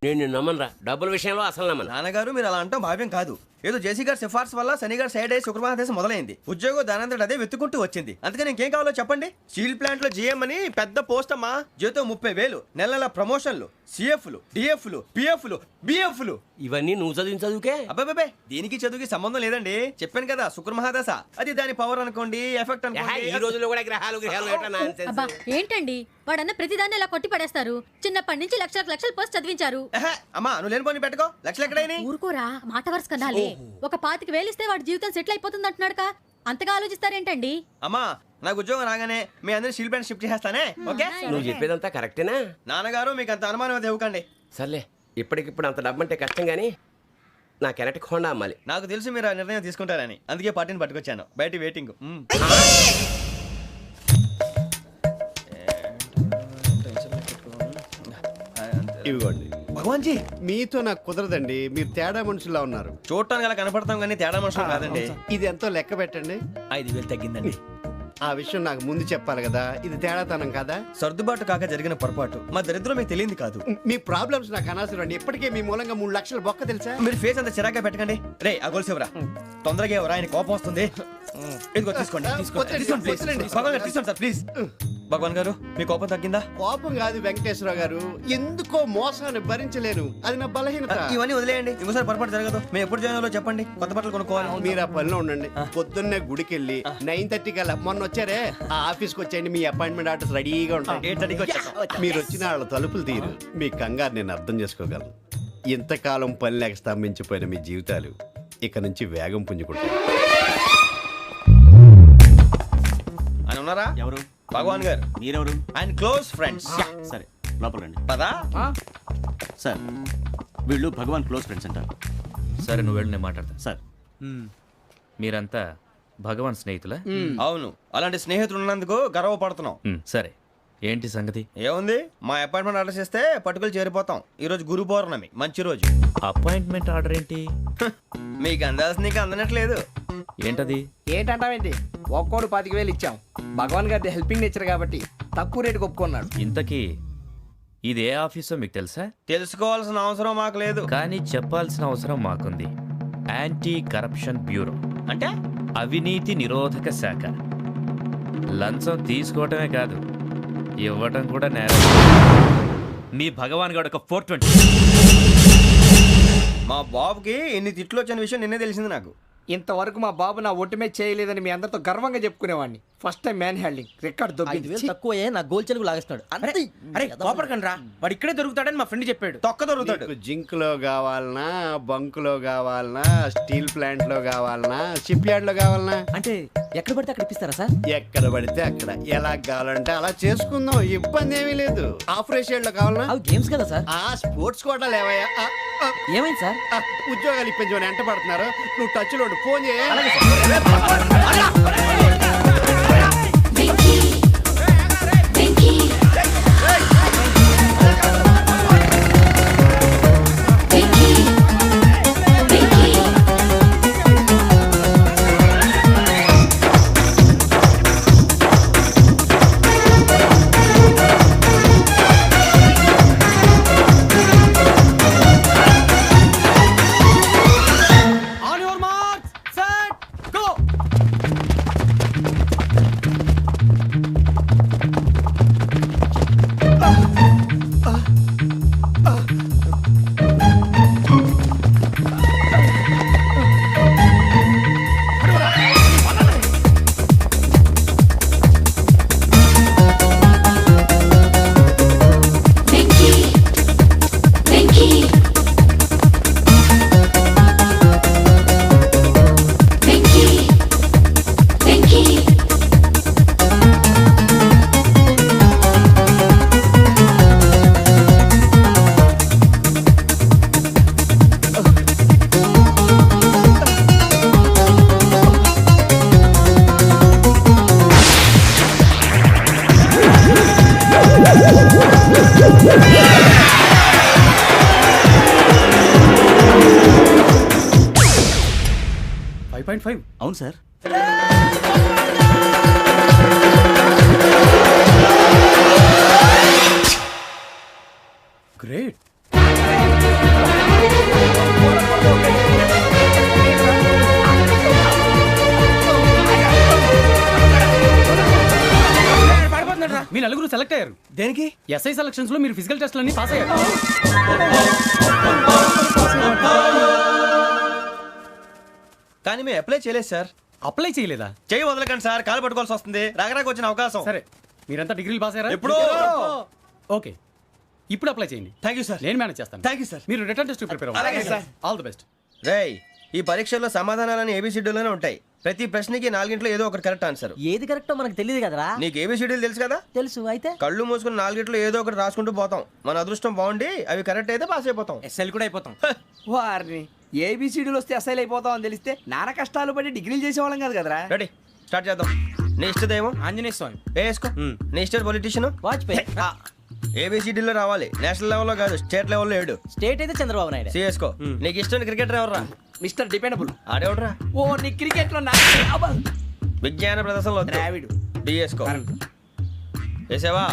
నేను నమ్మనరా, డబ్బుల విషయంలో అసలు నమ్మను. నాన్నగారు మీరు అలా అంటాం భావ్యం కాదు. ఏదో జేసీ గారి సిఫార్సు వల్ల శని గారు సైడ్ అయ్యి శుక్రవారం మొదలైంది. ఉద్యోగం దానంతటి అదే వెతుకుంటూ వచ్చింది. అందుకని ఇంకేం కావాలో చెప్పండి. స్టీల్ ప్లాంట్ లో జీఎం అని పెద్ద పోస్ట్ అమ్మా. జీతం 30,000, నెల నెల ప్రమోషన్లు, సిఎఫ్లు, డిఎఫ్లు, పిఎఫ్లు, బిఎఫ్లు. ఇవన్నీ నువ్వు చదివిన చదువుకే. అబ్బాబే దీనికి చదువుకి సంబంధం లేదండి. చెప్పాను కదా శుక్ర మహాదశ. అది దాని పవర్ అనుకోండి, ఎఫెక్ట్ అనుకోండి. ఈ రోజుల్లో కూడా గ్రహాలు అబ్బా ఏంటండి వాడన్న ప్రతిదాన్ని ఇలా కొట్టి పడేస్తారు. చిన్నప్పటి నుంచి లక్షల పోస్ట్ చదివించారు. అమ్మా నువ్వు లేని పోనీ పెట్టుకో. లక్షలు ఎక్కడైనా ఊరుకోరా, మాట వరుస కదాలే. ఒక 25,000 ఇస్తే వాడి జీవితం సెటిల్ అయిపోతుంది అంటున్నాడుగా. అంతగా ఆలోచిస్తారేంటండి? అమ్మా నాకు ఉద్యోగం రాగానే మీ అందరినీ స్టీల్ ప్లాంట్ షిఫ్ట్ చేస్తానే. ఓకే నువ్వు చెప్పేదంతా కరెక్టేనా? నాన్నగారు మీకు అంత అనుమానం అది ఇవ్వకండి. సర్లే, ఇప్పటికిప్పుడు అంత డబ్బు అంటే కష్టం గానీ నాకు ఎలక్ట్రిక్ హోండా అమ్మాలి. నాకు తెలుసు మీరు ఆ నిర్ణయం తీసుకుంటారని, అందుకే పార్టీని పట్టుకొచ్చాను. బయట వెయిటింగ్. ఇవ్వండి. భగవాన్ జీ మీతో నాకు కుదరదండి, మీరు తేడా మనుషుల్లా ఉన్నారు. చూడటానికి అలా కనపడతాం కానీ తేడా మనుషులు కాదండి. ఇది ఎంతో లెక్క పెట్టండి. 5,000 తగ్గిందండి. ఆ విషయం నాకు ముందు చెప్పాలి కదా, ఇది తేడాతనం కదా. సర్దుబాటు కాక జరిగిన పొరపాటు. మా దరిద్రం మీకు తెలియంది కాదు. మీ ప్రాబ్లమ్స్ నాకు అనవసరం అండి. ఇప్పటికే మీ మూలంగా 3 లక్షల బొక్క తెలుసా. మీరు ఫేస్ అంత చిరాగ్గా పెట్టకండి. రే ఆ గొలుసు ఎవరా? తొందరగా ఎవరా, ఆయన కోపం వస్తుంది. ఇదిగో తీసుకోండి. తీసుకోండి ప్లీజ్. భగవాన్ గారు తీసుకోండి సార్ ప్లీజ్. భగవాన్ గారు మీ కోపం తగ్గిందా? కోపం కాదు వెంకటేశ్వర గారు, ఎందుకో మోసాన్ని భరించలేను, అది నా బలహీనత. ఇవన్నీ వదిలేయండి, ఇంకోసారి పొరపాటు జరగదు. మేము ఎప్పుడు జాయిన్ అవ్వాలో చెప్పండి, కొత్త బట్టలు కొనుక్కోవాలి. మీరు ఆ పనిలో ఉండండి. పొద్దున్నే గుడికి వెళ్ళి 9:30 కల్లా, మొన్న వచ్చారే ఆ ఆఫీస్కి వచ్చేయండి. మీ అపాయింట్మెంట్ ఆర్డర్స్ రెడీగా ఉంటాయి. 8:30కి వచ్చేస్తాం. మీరు వచ్చిన వాళ్ళ తలుపులు తీరు. మీ కంగారు నేను అర్థం చేసుకోగలను. ఇంతకాలం పని లేక స్తంభించిపోయిన మీ జీవితాలు ఇక నుంచి వేగం పుంజుకుంటాయి. ఆయన ఉన్నారా? ఎవరు? భగవాన్ గారు. మీరెవరు? ఆయన క్లోజ్ ఫ్రెండ్స్. సరే లోపల రండి. పదా సార్ వీళ్ళు భగవాన్ క్లోజ్ ఫ్రెండ్స్ అంటారు. సరే నువ్వు వెళ్ళి నేను మాట్లాడతా. సార్ మీరంతా భగవాన్ స్నేహితులా? అవును, అలాంటి స్నేహితులు ఉన్నందుకు గర్వపడుతున్నాం. సరే ఏంటి సంగతి? ఏముంది, మా అపాయింట్మెంట్ ఆర్డర్ చేస్తే పట్టుకులు చేరిపోతాం. ఈ రోజు గురు పౌర్ణమి, మంచి రోజు. అపాయింట్మెంట్ ఆర్డర్ ఏంటి? మీకు అందాల్సిన నీకు అందనట్లేదు. ఏంటది? ఏంటంటావేంటి? ఒక్కోడు 25,000 ఇచ్చాం. భగవాన్ గారి హెల్పింగ్ నేచర్ కాబట్టి తక్కువ రేటుకి ఒప్పుకున్నాడు. ఇంతకీ ఇది ఏ ఆఫీసో మీకు తెలుసా? తెలుసుకోవాల్సిన అవసరం మాకు లేదు, కానీ చెప్పాల్సిన అవసరం మాకుంది. యాంటీ కరప్షన్ బ్యూరో అంటే అవినీతి నిరోధక శాఖ. లంచం తీసుకోవటమే కాదు, ఇవ్వటం కూడా నేరం. మీ భగవాన్ గారు ఒక 420. మా బాబుకి ఎన్ని తిట్లు వచ్చిన విషయం నిన్నే తెలిసింది నాకు. ఇంతవరకు మా బాబు నా ఒట్టుమే చేయలేదని మీ అందరితో గర్వంగా చెప్పుకునేవాడిని. First time man handing record దొబ్బింది. తక్కువే నా గోల్ చెలుగు లాగేస్తున్నాడు. అరే కోపడకండి రా, వాడు ఇక్కడే దొరుకుతాడని మా ఫ్రెండ్ చెప్పాడు. తొక్క దొరుకుతాడు. జింక్ లో కావాలనా, బంక్ లో కావాలనా, స్టీల్ ప్లాంట్ లో కావాలనా, షిప్ యార్డ్ లో కావాలనా? అంటే ఎక్కడ పడితే అక్కడ ఇప్పిస్తారా సార్? ఎక్కడ పడితే అక్కడ, ఎలా కావాలంటే అలా చేసుకుందాం, ఇబ్బంది ఏమీ లేదు. ఆపరేషన్ లో కావాలనా? అవి గేమ్స్ కదా సార్. ఆ స్పోర్ట్స్ కోటా లేవయ్యా. ఏమైంది సార్? ఉద్యోగాలు ఇప్పించమని ఎంట పడుతున్నారు. నువ్వు టచ్ లో ఫోన్ చేయ. అవును సార్. గ్రేట్. మీ నలుగురు సెలెక్ట్ అయ్యారు. దేనికి? ఎస్ఐ సెలక్షన్స్ లో మీరు ఫిజికల్ టెస్ట్ అన్ని పాస్ అయ్యారు. కానీ మేము అప్లై చేయలేదు సార్. అప్లై చేయలేదా? చేయి వదలకండి సార్, కాలు పట్టుకోవాల్సి వస్తుంది. రాగరాకు వచ్చిన అవకాశం. సరే, మీరంతా డిగ్రీలు పాస్ అయ్యారా? ఎప్పుడో. ఓకే, ఇప్పుడు అప్లై చేయండి. Thank you sir. నేను మేనేజ్ చేస్తాను. Thank you sir. మీరు రిటర్న్ టెస్ట్ ప్రిపేర్ అలాగే సార్. All the best. రేయ్, ఈ పరీక్షల్లో సమాధానాలని ఏబిసిడ్యూల్లోనే ఉంటాయి. ప్రతి ప్రశ్నకి 4 ఏదో ఒకటి కరెక్ట్ ఆన్సర్. ఏది కరెక్టో మనకు తెలియదు కదరా. నీకు ఏబిసిడ్యూల్ తెలుసు కదా? తెలుసు. అయితే కళ్ళు మూసుకుని 4 ఏదో ఒకటి రాసుకుంటూ పోతాం. మన అదృష్టం బాగుండి అవి కరెక్ట్ అయితే పాస్ అయిపోతాం. ఎస్ఎల్ కూడా అయిపోతాం. వారిని ఏబిసిడీలు వస్తే ఎస్ఐలు అయిపోతాం అని తెలిస్తే నాన్న కష్టాలు పడి డిగ్రీలు చేసేవాళ్ళం కాదు కదరా. రెడీ, స్టార్ట్ చేద్దాం. నీ ఇష్టదేమో ఆంజనేయ స్వామి. వేసుకో. నీ ఇష్ట పొలిటీషియన్ వాజ్పేయి. ఏబిసిడీలో రావాలి, నేషనల్ లెవెల్లో కాదు, స్టేట్ లెవెల్లో 7. స్టేట్ అయితే చంద్రబాబు నాయుడు. సిఎస్కో. నీకు ఇష్టం క్రికెటర్ ఎవర్రా? Mister dependable. ఆడేవడరా? ఓ నీ క్రికెట్ లో విజ్ఞాన ప్రదర్శనలో ద్రావిడు. డిఎస్కో. వేసావా?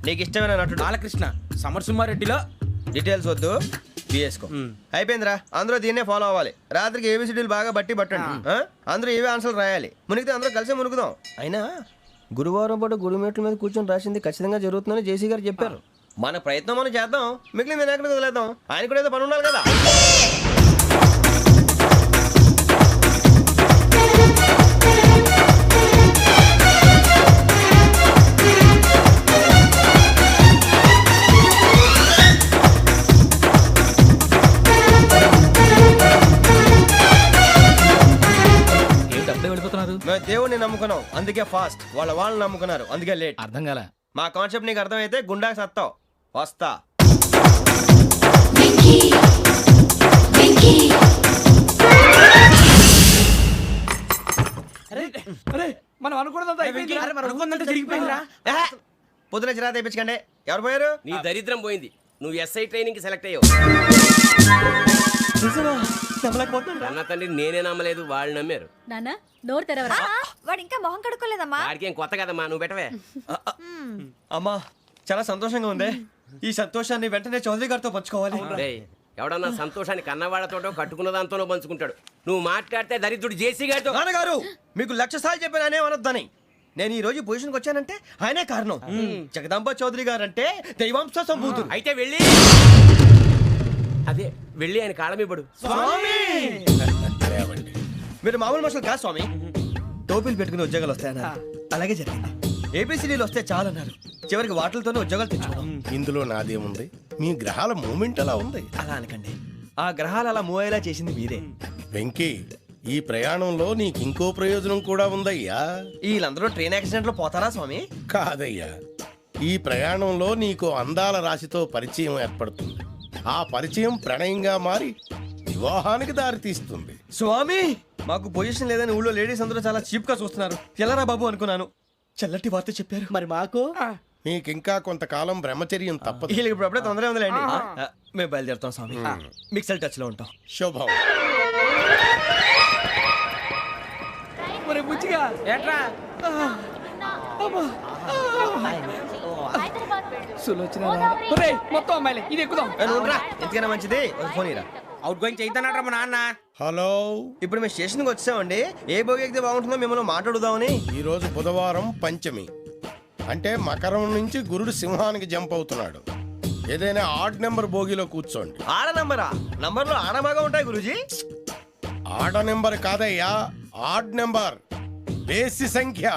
నీకు ఇష్టమైన నటుడు? బాలకృష్ణ. సమర్సింహారెడ్డిలో డీటెయిల్స్ వద్దు, బిఎస్కో. అయిపోయిందిరా. అందరూ దీన్నే ఫాలో అవ్వాలి. రాత్రికి ఏబిసిడీలు బాగా బట్టి పట్టండి. అందరూ ఏవే ఆన్సర్లు రాయాలి. మునిగితే అందరూ కలిసి మునుగుదాం. అయినా గురువారం పాటు గురుమేట్ల మీద కూర్చొని రాసింది ఖచ్చితంగా జరుగుతుందని జేసీ గారు చెప్పారు. మన ప్రయత్నం మనం చేద్దాం, మిగిలిన వినాయకుడికి వదిలేద్దాం. ఆయన కూడా ఏదో పని ఉండాలి కదా. మేము దేవుడిని నమ్ముకున్నాం, అందుకే ఫాస్ట్. వాళ్ళని నమ్ముకున్నారు, అందుకే లేట్. అర్థం కాల. మా కాన్సెప్ట్ నీకు అర్థమైతే గుండా సత్తావు. వస్తా. మనం అనుకున్నదంతా జరిగిపోయిందిరా. పొద్దున చిరా తెప్పించకండి. ఎవరు పోయారు? నీ దరిద్రం పోయింది. నువ్వు ఎస్ఐ ట్రైనింగ్ కి సెలెక్ట్ అయ్యావు. అన్న తండ్రి నేనే నమ్మలేదు, వాళ్ళు నమ్మారు. నాన్న నోరు తెరవరా. వాడు ఇంకా మొహం కడుక్కోలేదమ్మా. వాడికి ఏం కొత్త కదమ్మా, నువ్వు పెట్టవే. అమ్మా, చాలా సంతోషంగా ఉంది. ఈ సంతోషాన్ని వెంటనే చౌదరి గారితో పంచుకోవాలి. డేయ్, ఎవడన్నా సంతోషాన్ని కన్నవాళ్లతోటో కట్టుకున్న దాంతోనో పంచుకుంటాడు. నువ్వు మాట్లాడితే దరిద్రుడు జేసీ గారితో. నాన్నగారు, మీకు 1,00,000 సార్లు చెప్పాను అనే అనొద్దని. నేను ఈ రోజు పొజిషన్కి వచ్చానంటే ఆయనే కారణం. జగదాంబ చౌదరి గారు అంటే దైవాంశ సంభూతుడు. అయితే వెళ్ళి అదే వెళ్ళి ఆయన కాళ్ళమివ్వడు. మీరు మామూలు మనుషులు కాదు స్వామి. టోపీలు పెట్టుకుని ఉద్యోగాలు వస్తాయన్నారు, అలాగే జరిగింది. ఏబిసిడీలు వస్తే చాలన్నారు, చివరికి వాటిలతోనే ఉద్యోగాలు తెచ్చుకున్నాం. ఇందులో నాదేముంది? మీ గ్రహాల మూమెంట్ అలా ఉంది. అలా అనకండి, ఆ గ్రహాలు అలా మూవ్ అయ్యేలా చేసింది మీరే. వెంకీ, ఈ ప్రయాణంలో నీకు ఇంకో ప్రయోజనం కూడా ఉందయ్యా. వీళ్ళందరూ ట్రైన్ యాక్సిడెంట్ లో పోతారా స్వామి? కాదయ్యా, ఈ ప్రయాణంలో నీకు అందాల రాశితో పరిచయం ఏర్పడుతుంది. ఆ పరిచయం ప్రణయంగా మారి వివాహానికి దారితీస్తుంది. స్వామి, మాకు పొజిషన్ లేదని ఊళ్ళో లేడీస్ అందరూ చాలా చీప్ గా చూస్తున్నారు. ఎలారా బాబు అనుకున్నాను. చల్లటి వార్త చెప్పారు. మరి మాకు నీకింకా కొంతకాలం బ్రహ్మచర్యం తప్పదు. వీళ్ళకి ఇప్పుడు అప్పుడే తొందరగా ఉందిలేండి. మేము బయలుదేరుతాం స్వామి. మిక్సెల్ టచ్ లో ఉంటాం. శుభం. బుచ్చిగా ఏట్రా మొత్తం అమ్మాయిలే. ఇది ఎక్కుదాం. ఎందుకైనా మంచిది ఫోన్ ఇరా. అవుట్ గోయింగ్ చేద్దానట్రా మా నాన్న. హలో, ఇప్పుడు మేము స్టేషన్కి వచ్చామండి. ఏ బోగి ఎక్కితే బాగుంటుందో మిమ్మల్ని మాట్లాడుదామని. ఈరోజు బుధవారం పంచమి, అంటే మకరం నుంచి గురుడు సింహానికి జంప్ అవుతున్నాడు. ఏదైనా ఆడ్ నెంబర్ బోగిలో కూర్చోండి. ఆడ నంబరా? నంబర్లో ఆడ బాగా ఉంటాయి గురూజీ. ఆడ నెంబర్ కాదయ్యా, ఆడ్ నెంబర్, బేసి సంఖ్య.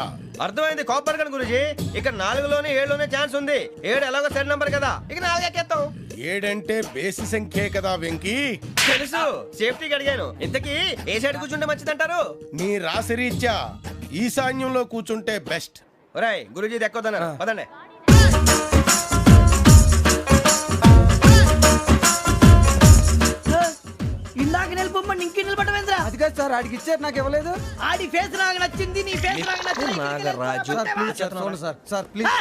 అర్థమైంది. కాపర్ కానీ గురూజీ, ఇక్కడ 4లోనే 7లోనే ఛాన్స్ ఉంది. 7 ఎలాగో సెడ్ నంబర్ కదా, ఇక 4 ఎక్కేస్తాం. 7 అంటే బేసి సంఖ్యే కదా వెంకీ. తెలుసు, సేఫ్టీకి అడిగాను. ఇంతకీ ఏ సైడ్ కూర్చుంటే మంచిదంటారు? నీ రాశి రీత్యా ఈశాన్యంలో కూర్చుంటే బెస్ట్. ఒరాయ్, గురూజీ దెక్కొద్దన్నారు, పదండి. ఇందాక నిలబొమ్మని ఇంకే నిలబడమేంద్రా? అది కాదు సార్, ఆడికి ఇచ్చారు, నాకు ఇవ్వలేదు. ఆడి ఫేస్ నాకు నచ్చింది, నీ ఫేస్ నాకు నచ్చింది. Sir please.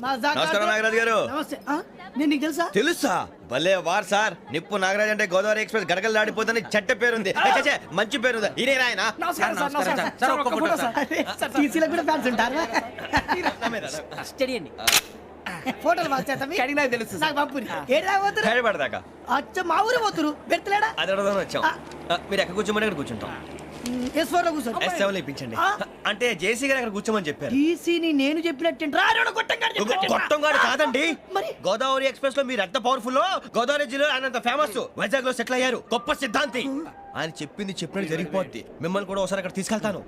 నమస్కారం నాగరాజు గారు. నమస్తే. నేను నీకు తెలుసా? తెలుసా? భలే వార్ సార్. నిప్పు నాగరాజ్ అంటే గోదావరి ఎక్స్ప్రెస్ గడగలు దాడిపోతుంది చెట్ట పేరుంది. మంచి పేరు. ఇదే ఆయన. నమస్కారం సార్. నమస్కారం సార్. ఒక్క ఫోటో సార్. టీసీలో కూడా ఫ్యాన్స్ ఉంటారా? స్టడీ అండి. ఫోటోలు పాస్ చేస్తాం కడిగి నాకు తెలుసు నాకు పంపుని ఏడు పోతురు హైదరాబాద్ అచ్చ మా ఊరు పోతురు పెడతలేడా అది అడగదాం వచ్చాం మీరు ఎక్కడ కూర్చోమని అక్కడ కూర్చుంటాం S4 లో కూర్చో S7 ఇప్పించండి అంటే జేసీ గారు అక్కడ కూర్చోమని చెప్పారు టీసీని నేను చెప్పినట్టు రాడు గొట్టంగాడు కాదండి మరి? గోదావరి ఎక్స్ప్రెస్ లో మీరు ఎంత పవర్ఫుల్ గోదావరి జిల్లా ఆయన అంత ఫేమస్ వైజాగ్ లో సెటిల్ అయ్యారు గొప్ప సిద్ధాంతి ఆయన చెప్పింది చెప్పినట్టు జరిగిపోద్ది మిమ్మల్ని కూడా ఒకసారి అక్కడ తీసుకెళ్తాను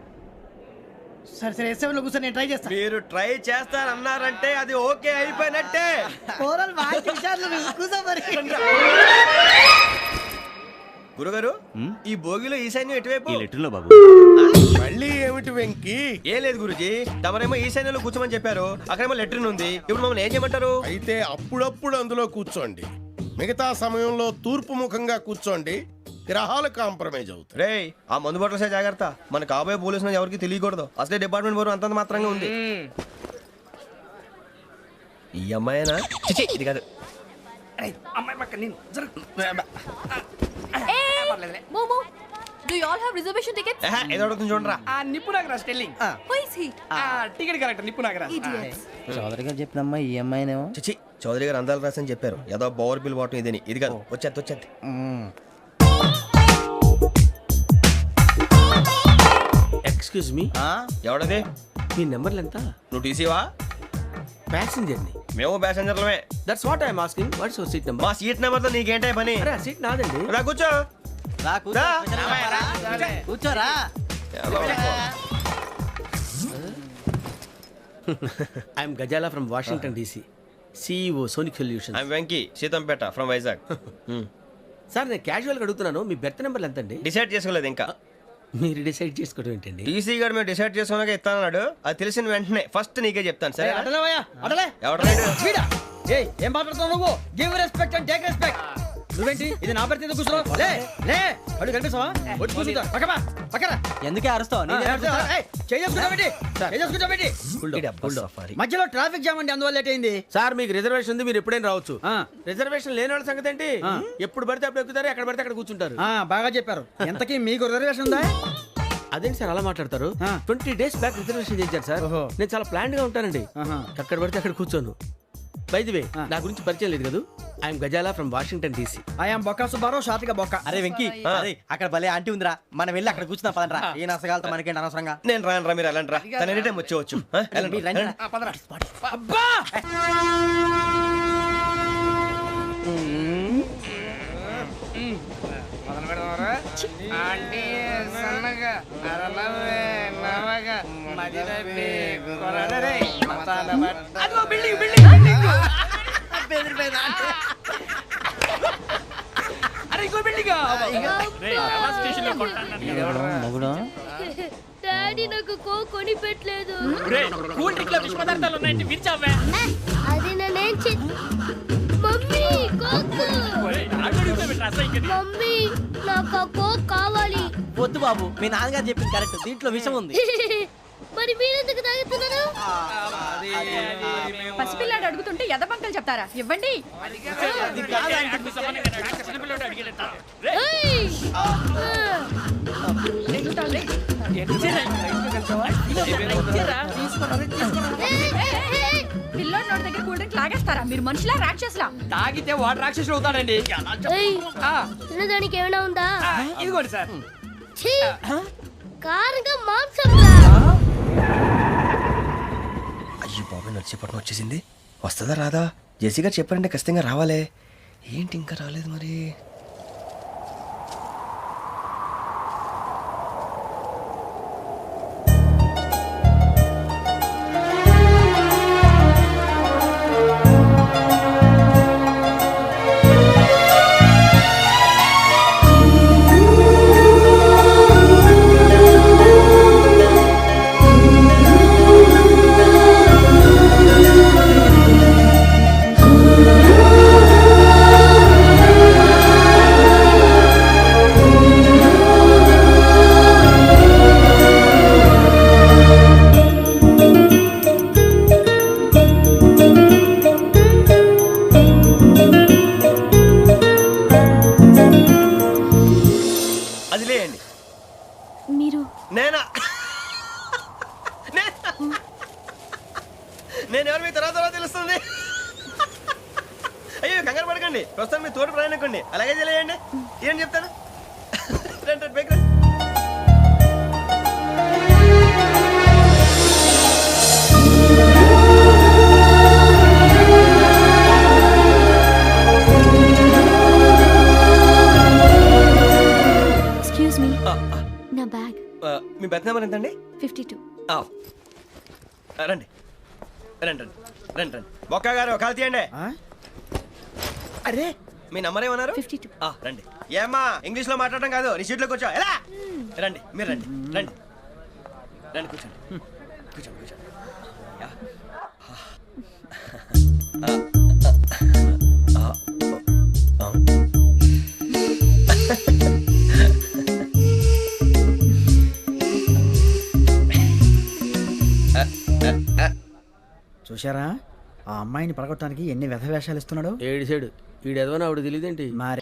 సరే S7 లో కూర్చో నేను ట్రై చేస్తాను మీరు ట్రై చేస్తారన్నారంటే అది ఓకే అయిపోయినట్టే ఓరల్ వాయిస్ విషయాలు కూర్చో మరి గురుగారు ఈ భోగిలో ఈశాన్యం ఎటువైపు ఈ లెటర్లో బాబు మళ్ళీ ఏమిటి వెంకీ? ఏం లేదు గురుజీ తమరేమో ఈశాన్యంలో కూర్చోమని చెప్పారు అక్కడేమో లెటర్ ఉంది ఇప్పుడు మమ్మల్ని ఏం చేయమంటారు అయితే అప్పుడప్పుడు అందులో కూర్చోండి, మిగతా సమయంలో తూర్పు ముఖంగా కూర్చోండి. గ్రహాలు కాంప్రమైజ్ అవుతాయి. రేయ్ ఆ మందు బట్టలసే జాగ్రత్త మన కాబోయే పోలీసులు ఎవరికి తెలియకూడదు అసలే డిపార్ట్మెంట్ బోరు అంతంత మాత్రంగా ఉంది ఈ అమ్మాయినా చిచి ఇది కాదు అమ్మాయి పక్క నేను మోమో do you all have reservation tickets ఏదో అడుగుతుంది చూడరా ఆ నిప్పు Nagaraj telling who is he ticket correct నిప్పు నాగరాజ్ చౌదరి గారు చెప్పినమ్మా ఈ అమ్మాయినేమో చిచి చౌదరి గారు అందాలు రాసని చెప్పారు ఏదో బోర్ బిల్ వాటం ఇదని ఇది కాదు వచ్చేది ఎక్స్క్యూజ్ మీ ఎవడది మీ నెంబర్లు ఎంత? నువ్వు టీసీవా ప్యాసింజర్ ని. మేము ప్యాసెంజర్లమే that's what I'm asking. What's your seat number? మా సీట్ నెంబర్ తో నీకేంటే పని అరే ఆ సీట్ నాదండి. రా కూర్చో రా. కూర్చోరా I'm Gazala from Washington DC, CEO Sonic Solution. I'm Venky Seethampeta from Vizag sir నేను క్యాజువల్ గా అడుగుతున్నాను, మీ బెర్త్ నెంబర్లు ఎంత అండి? డిసైడ్ చేసుకోలేదు ఇంకా మీరు డిసైడ్ చేసుకోవడం ఏంటండి? టీసీ గారు మేము డిసైడ్ చేసుకున్నాక ఇస్తానన్నాడు అది తెలిసిన వెంటనే ఫస్ట్ నీకే చెప్తాను సరే అటలేవయ్యా అటలే ఎవరు ఏం మాట్లాడుతున్నావు నువ్వు give respect and take respect నువ్వేంటి ఇది నా పరిస్థితి ఎందుకు కూర్చున్నావు లే లే అడుగు కనిపిస్తావా వచ్చి కూర్చుంటా పక్కమా పక్కన ఎందుకే అరుస్తావు మధ్యలో ట్రాఫిక్ జామ్ అండి అందువల్ల లేట్ అయింది సార్ మీకు రిజర్వేషన్ ఉంది, మీరు ఎప్పుడైనా రావచ్చు. రిజర్వేషన్ లేని వాళ్ళ సంగతి ఏంటి? ఎప్పుడు పడితే అప్పుడు ఎక్కుతారు, ఎక్కడ పడితే అక్కడ కూర్చుంటారు. బాగా చెప్పారు ఎంతకీ మీకు రిజర్వేషన్ ఉందా అదేంటి సార్ అలా మాట్లాడతారు? 20 days బ్యాక్ రిజర్వేషన్ చేశారు సార్. నేను చాలా ప్లాన్డ్ గా ఉంటానండి, అక్కడ పడితే అక్కడ కూర్చోను. బై ది వే నా గురించి పరిచయం లేదు కదా, I'm Gazala from Washington DC. I'm Bokka Subbarao షాతిక బొక్క అరే వెంకీ అక్కడ భలే ఆంటీ ఉందిరా మనం వెళ్ళి అక్కడ కూర్చున్నా పదరా ఏ నసగాలతో మనకేంటి అనవసరంగా నేను రాను రా మీరు వెళ్ళండి రా తన ఎనీ టైం వచ్చేవచ్చు అబ్బా మొదలు పెడదామరా ఆంటీ సన్నగా అరలవే నవగా మదిరపి కొరడరే మతాల బట్ట అదిగో బిల్డింగ్ బిల్డింగ్ బిల్డింగ్ బెదిరిపోయింది అరే ఇంకో బిల్డింగ్ డాడీ నాకు కోక్ కొని పెట్టలేదు. కూల్ డ్రింక్ లో విష పదార్థాలు ఉన్నాయంటే విరిచావే అది నేనేం మమ్మీ కోక్ మమ్మీ నాకు ఆ కోక్ కావాలి. వద్దు బాబు మీ నాన్నగారు చెప్పింది కరెక్ట్ దీంట్లో విషయం ఉంది మరి మీరెందుకు తాగుతున్నారు? పసిపిల్లాడు అడుగుతుంటే ఎదబంకలు చెప్తారా? ఇవ్వండి. ఏయ్! పిల్లోడి నోటి దగ్గర కూల్ డ్రింక్ లాగేస్తారా? మీరు మనుషులా రాక్షసులా? తాగితే వాడు రాక్షసుడు అవుతాడండి. ఏయ్! తినడానికి ఏమైనా ఉందా? ఇదిగోండి సార్. ఛీ! కారంగా మాంసం. అయ్యో బాబాయ్ నడిచేపట్నం వచ్చేసింది వస్తుందా రాదా జేసీ గారు చెప్పారంటే ఖచ్చితంగా రావాలే ఏంటి ఇంకా రాలేదు మరి పర్లేదండి ప్రస్తుతం మీ తోటి ప్రయాణకండి అలాగే తెలియండి ఏం చెప్తాను రండి, రండి, పైకి రండి. ఎక్స్క్యూజ్ మీ నా బ్యాగ్ మీ బెత్ నెంబర్ ఎంతండి 52. రండి రండి రండి రండి రండి బొక్క గారు కాల్ తీయండి అరే మీ నంబర్ ఏమన్నారు 52. రండి ఏమ్మా ఇంగ్లీష్ లో మాట్లాడడం కాదు నీ సీట్లో కూర్చో ఎలా రండి మీరు రండి రండి రండి కూర్చోండి కూర్చోండి కూర్చోండి యా. చూశారా ఆ అమ్మాయిని పడగొట్టడానికి ఎన్ని వ్యధ వేషాలు ఇస్తున్నాడు. ఏడు సైడు ఈడు ఎదవని ఆవిడ తెలియదేంటి మరి